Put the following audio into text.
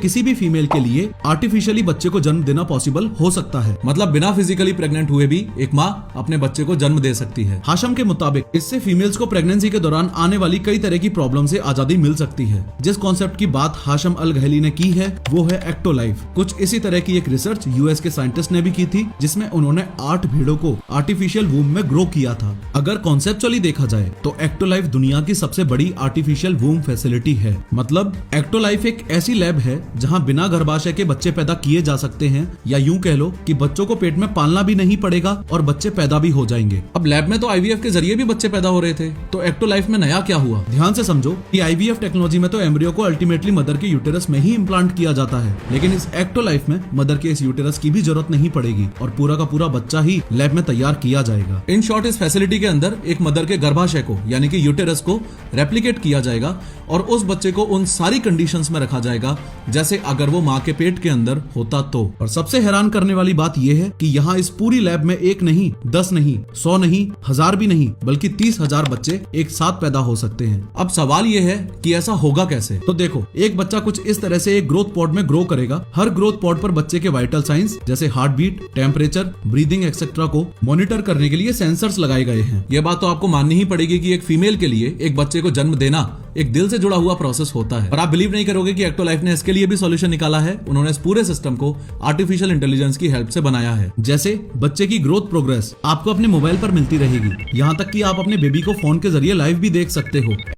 किसी भी फीमेल के लिए आर्टिफिशियली बच्चे को जन्म देना पॉसिबल हो सकता है। मतलब बिना फिजिकली प्रेग्नेंट हुए भी एक माँ अपने बच्चे को जन्म दे सकती है। हाशम के मुताबिक इससे फीमेल्स को प्रेगनेंसी के दौरान आने वाली कई तरह की प्रॉब्लम से आजादी मिल सकती है। जिस कॉन्सेप्ट की बात हाशम अल गहली ने की है वो है एक्टो लाइफ। कुछ इसी तरह की एक रिसर्च यूएस के साइंटिस्ट ने भी की थी, जिसमें उन्होंने 8 भेड़ों को आर्टिफिशियल वूम में ग्रो किया था। अगर कॉन्सेप्चुअली देखा जाए तो एक्टो लाइफ दुनिया की सबसे बड़ी आर्टिफिशियल वूम फैसिलिटी है। मतलब एक्टो लाइफ एक ऐसी लैब है जहां बिना गर्भाशय के बच्चे पैदा किए जा सकते हैं, या यूं कह लो कि बच्चों को पेट में पालना भी नहीं पड़ेगा और बच्चे पैदा भी हो जाएंगे। अब लैब में तो आईवीएफ के जरिए भी बच्चे पैदा हो रहे थे, तो एक्टो लाइफ में नया क्या हुआ? ध्यान से समझो कि आईवीएफ टेक्नोलॉजी में तो एम्ब्रियो को अल्टीमेटली मदर के यूटेरस में ही इम्प्लांट किया जाता है, लेकिन इस एक्टो लाइफ में मदर के इस यूटेरस की भी जरूरत नहीं पड़ेगी और पूरा का पूरा बच्चा ही लैब में तैयार किया जाएगा। इन शॉर्ट, इस फैसिलिटी के अंदर एक मदर के गर्भाशय को यानी कि यूटेरस को रेप्लिकेट किया जाएगा और उस बच्चे को उन सारी कंडीशंस में रखा जाएगा जैसे अगर वो माँ के पेट के अंदर होता तो। और सबसे हैरान करने वाली बात यह है कि यहाँ इस पूरी लैब में 1 नहीं, 10 नहीं, 100 नहीं, 1000 भी नहीं, बल्कि 30,000 बच्चे एक साथ पैदा हो सकते हैं। अब सवाल यह है कि ऐसा होगा कैसे? तो देखो, एक बच्चा कुछ इस तरह से एक ग्रोथ पॉड में ग्रो करेगा। हर ग्रोथ पॉड पर बच्चे के वाइटल साइंस जैसे heart beat, temperature, breathing etcetera को मॉनिटर करने के लिए सेंसर्स लगाए गए हैं। यह बात तो आपको माननी ही पड़ेगी कि एक फीमेल के लिए एक बच्चे को जन्म देना एक दिल से जुड़ा हुआ प्रोसेस होता है। और आप बिलीव नहीं करोगे कि एक्टो लाइफ ने इसके लिए भी सॉल्यूशन निकाला है। उन्होंने इस पूरे सिस्टम को आर्टिफिशियल इंटेलिजेंस की हेल्प से बनाया है। जैसे बच्चे की ग्रोथ प्रोग्रेस आपको अपने मोबाइल पर मिलती रहेगी, यहाँ तक कि आप अपने बेबी को फोन के जरिए लाइव भी देख सकते हो।